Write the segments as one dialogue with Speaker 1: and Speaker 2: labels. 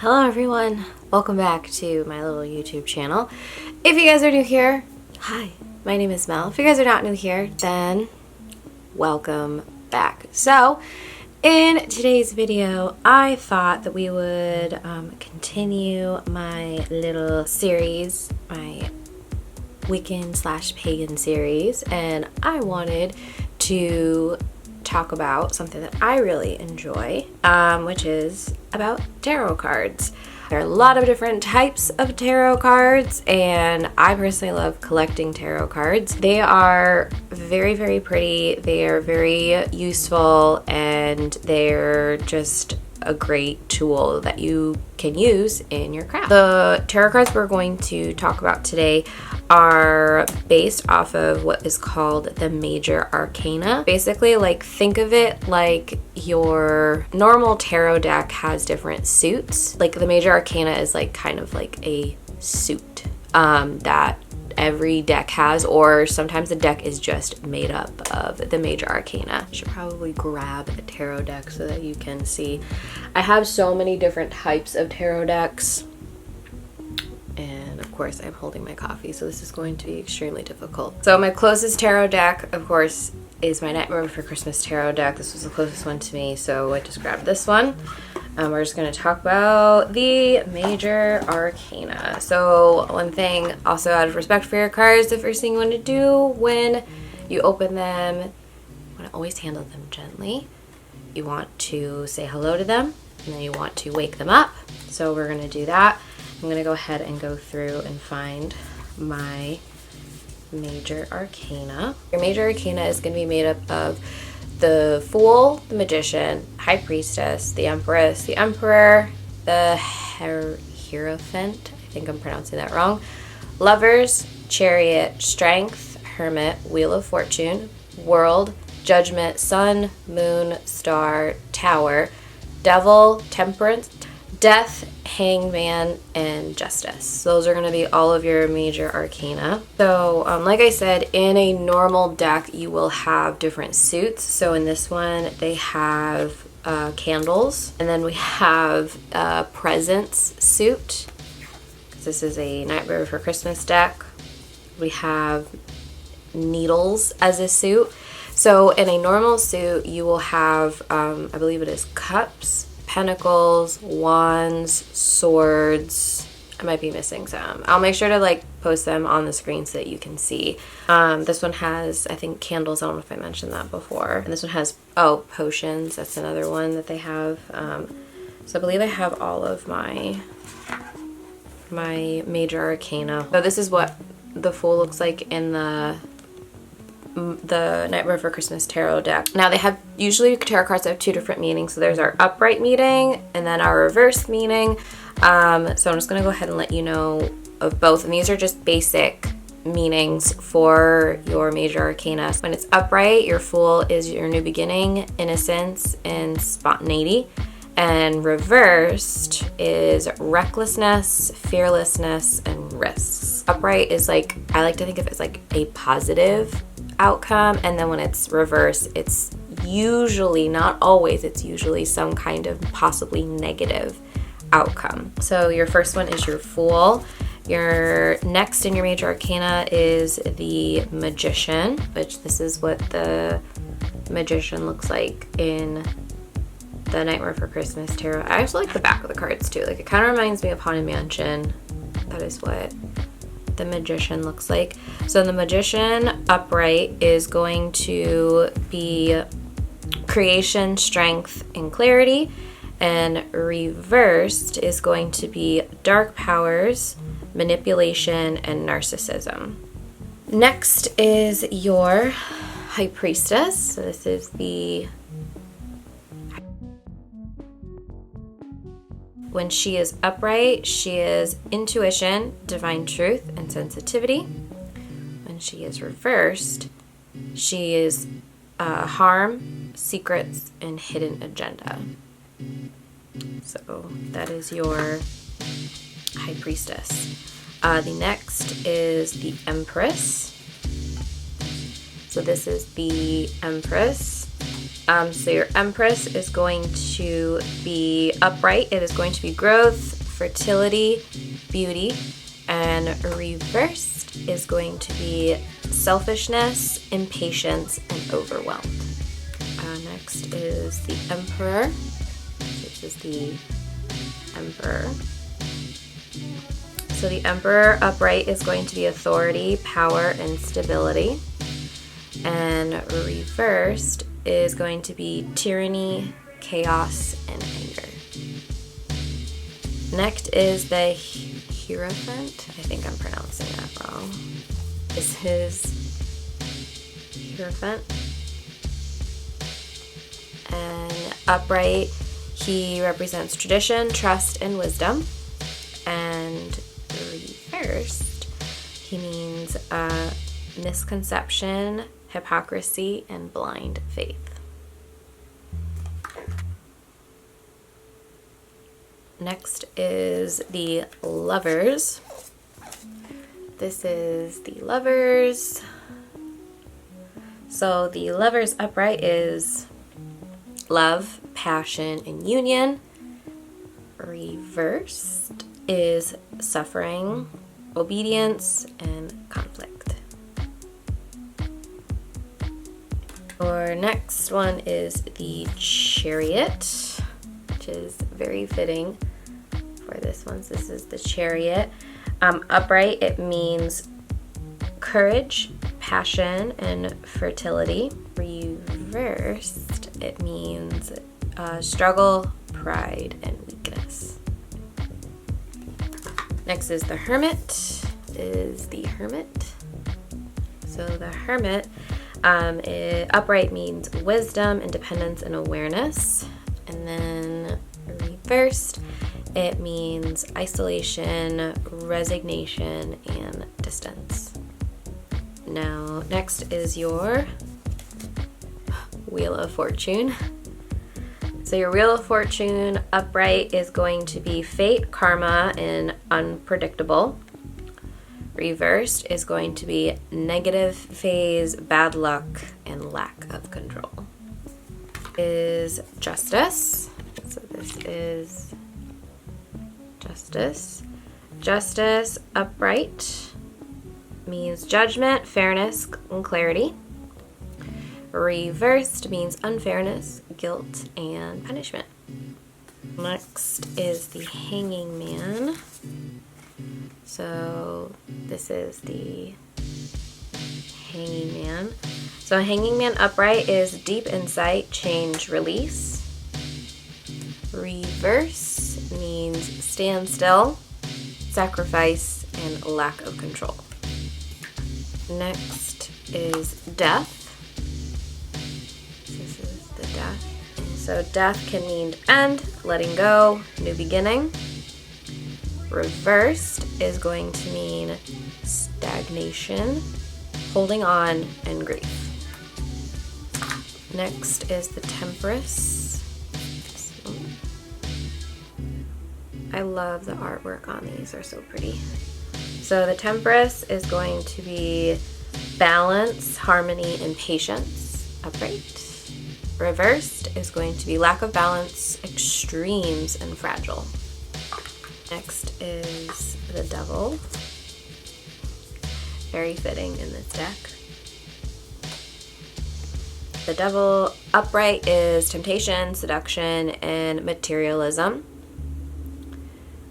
Speaker 1: Hello everyone, welcome back to my little YouTube channel. If you guys are new here, hi, my name is Mel. If you guys are not new here, then welcome back. So, in today's video, I thought that we would continue my little series, my Wiccan/pagan series, and I wanted to talk about something that I really enjoy, which is about tarot cards. There are a lot of different types of tarot cards, and I personally love collecting tarot cards. They are very, very pretty, they are very useful, and they're just a great tool that you can use in your craft. The tarot cards we're going to talk about today are based off of what is called the Major Arcana. Basically, like, think of it like your normal tarot deck has different suits. Like, the Major Arcana is like kind of like a suit that every deck has, or sometimes the deck is just made up of the Major Arcana. I should probably grab a tarot deck so that you can see. I have so many different types of tarot decks, and of course I'm holding my coffee, so this is going to be extremely difficult. So my closest tarot deck, of course, is my Nightmare Before Christmas tarot deck. This was the closest one to me, so I just grabbed this one. We're just going to talk about the Major Arcana. So one thing, also out of respect for your cards, the first thing you want to do when you open them, you want to always handle them gently. You want to say hello to them, and then you want to wake them up. So we're going to do that. I'm going to go ahead and go through and find my Major Arcana. Your Major Arcana is going to be made up of the Fool, the Magician, High Priestess, the Empress, the Emperor, the Hierophant, I think I'm pronouncing that wrong, Lovers, Chariot, Strength, Hermit, Wheel of Fortune, World, Judgment, Sun, Moon, Star, Tower, Devil, Temperance, Death, Hangman, and Justice. Those are going to be all of your Major Arcana. So, like I said, in a normal deck, you will have different suits. So in this one, they have candles, and then we have a presents suit. This is a Nightmare Before Christmas deck. We have needles as a suit. So in a normal suit, you will have, I believe it is cups, pentacles, wands, swords. I might be missing some. I'll make sure to like post them on the screen so that you can see. This one has, I think, candles. I don't know if I mentioned that before. And this one has, potions. That's another one that they have. So I believe I have all of my Major Arcana. So this is what the Fool looks like in the Nightmare Before Christmas tarot deck. Now they have, usually tarot cards have two different meanings. So there's our upright meaning and then our reverse meaning. So I'm just going to go ahead and let you know of both. And these are just basic meanings for your Major Arcana. When it's upright, your Fool is your new beginning, innocence, and spontaneity. And reversed is recklessness, fearlessness, and risks. Upright is like, I like to think of it as like a positive outcome, and then when it's reverse, it's usually, not always, it's usually some kind of possibly negative outcome. So your first one is your Fool. Your next in your Major Arcana is the Magician, which this is what the Magician looks like in the Nightmare Before Christmas tarot. I actually like the back of the cards too. Like, it kind of reminds me of Haunted Mansion. That is what the Magician looks like. So the Magician upright is going to be creation, strength, and clarity, and reversed is going to be dark powers, manipulation, and narcissism. Next is your High Priestess. So this is the, when she is upright, she is intuition, divine truth, and sensitivity. When she is reversed, she is harm, secrets, and hidden agenda. So that is your High Priestess. The next is the Empress. So this is the Empress. So your Empress is going to be upright. It is going to be growth, fertility, beauty. And reversed is going to be selfishness, impatience, and overwhelm. Next is the Emperor. This is the Emperor. So the Emperor upright is going to be authority, power, and stability. And reversed is going to be tyranny, chaos, and anger. Next is the Hierophant. I think I'm pronouncing that wrong. This is Hierophant. And upright, he represents tradition, trust, and wisdom. And reversed, he means misconception, hypocrisy, and blind faith. Next is the Lovers. This is the Lovers. So the Lovers upright is love, passion, and union. Reversed is suffering, obedience, and conflict. Our next one is the Chariot, which is very fitting for this one. So this is the Chariot. Upright, it means courage, passion, and fertility. Reversed, it means struggle, pride, and weakness. Next is the Hermit. So the Hermit, upright means wisdom, independence, and awareness. And then reversed, it means isolation, resignation, and distance. Now, next is your Wheel of Fortune. So your Wheel of Fortune upright is going to be fate, karma, and unpredictable. Reversed is going to be negative phase, bad luck, and lack of control. Is Justice. So this is Justice. Justice upright means judgment, fairness, and clarity. Reversed means unfairness, guilt, and punishment. Next is the Hanging Man. So this is the Hanging Man. So Hanging Man upright is deep insight, change, release. Reverse means stand still, sacrifice, and lack of control. Next is Death. This is the Death. So death can mean end, letting go, new beginning. Reversed is going to mean stagnation, holding on, and grief. Next is the Tempress. I love the artwork on these, they're so pretty. So the Tempress is going to be balance, harmony, and patience, upright. Reversed is going to be lack of balance, extremes, and fragile. Next is the Devil. Very fitting in this deck. The Devil upright is temptation, seduction, and materialism.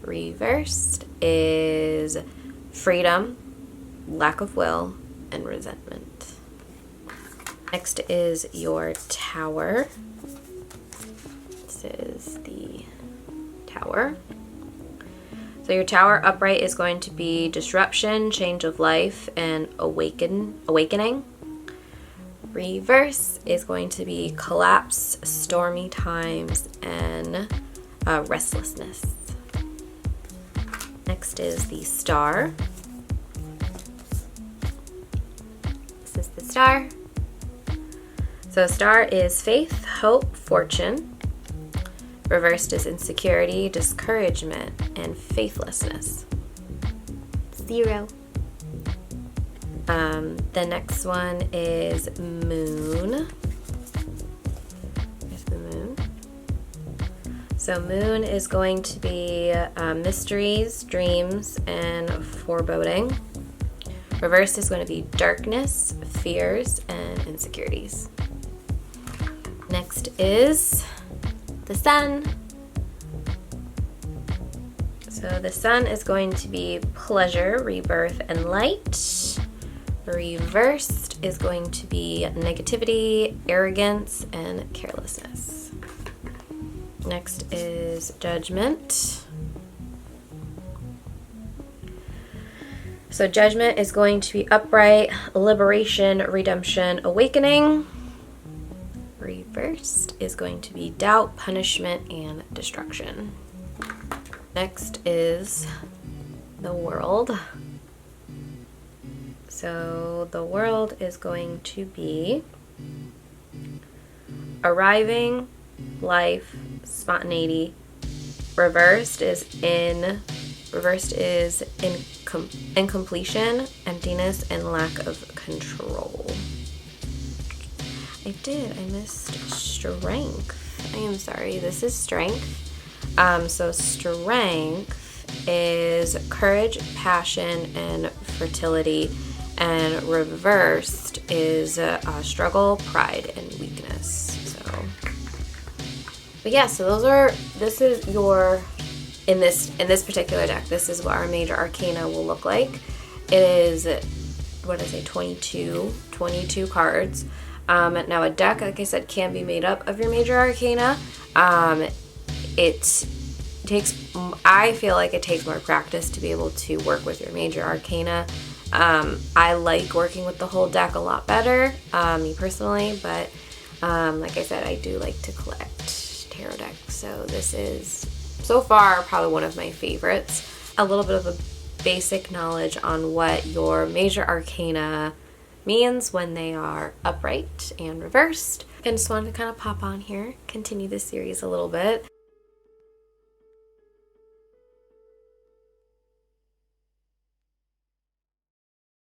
Speaker 1: Reversed is freedom, lack of will, and resentment. Next is your Tower. This is the Tower. So your Tower upright is going to be disruption, change of life, and awakening. Reverse is going to be collapse, stormy times, and restlessness. Next is the Star. This is the Star. So Star is faith, hope, fortune. Reversed is insecurity, discouragement, and faithlessness. 0. The next one is Moon. So moon is going to be mysteries, dreams, and foreboding. Reversed is going to be darkness, fears, and insecurities. Next is the sun. So the sun is going to be pleasure, rebirth, and light. Reversed is going to be negativity, arrogance, and carelessness. Next is judgment. So judgment is going to be upright, liberation, redemption, awakening. Reversed is going to be doubt, punishment, and destruction. Next is the world. So the world is going to be arriving, life, spontaneity. Reversed is incompletion, emptiness, and lack of control. I missed strength. I am sorry, this is strength. So strength is courage, passion, and fertility, and reversed is struggle, pride, and weakness. But yeah, so this is your, in this particular deck, this is what our Major Arcana will look like. It is, 22 cards. Now a deck, like I said, can be made up of your Major Arcana. I feel like it takes more practice to be able to work with your Major Arcana. I like working with the whole deck a lot better, me personally, but like I said, I do like to collect tarot decks, so this is, so far, probably one of my favorites. A little bit of a basic knowledge on what your Major Arcana means when they are upright and reversed. And just wanted to kind of pop on here, continue this series a little bit.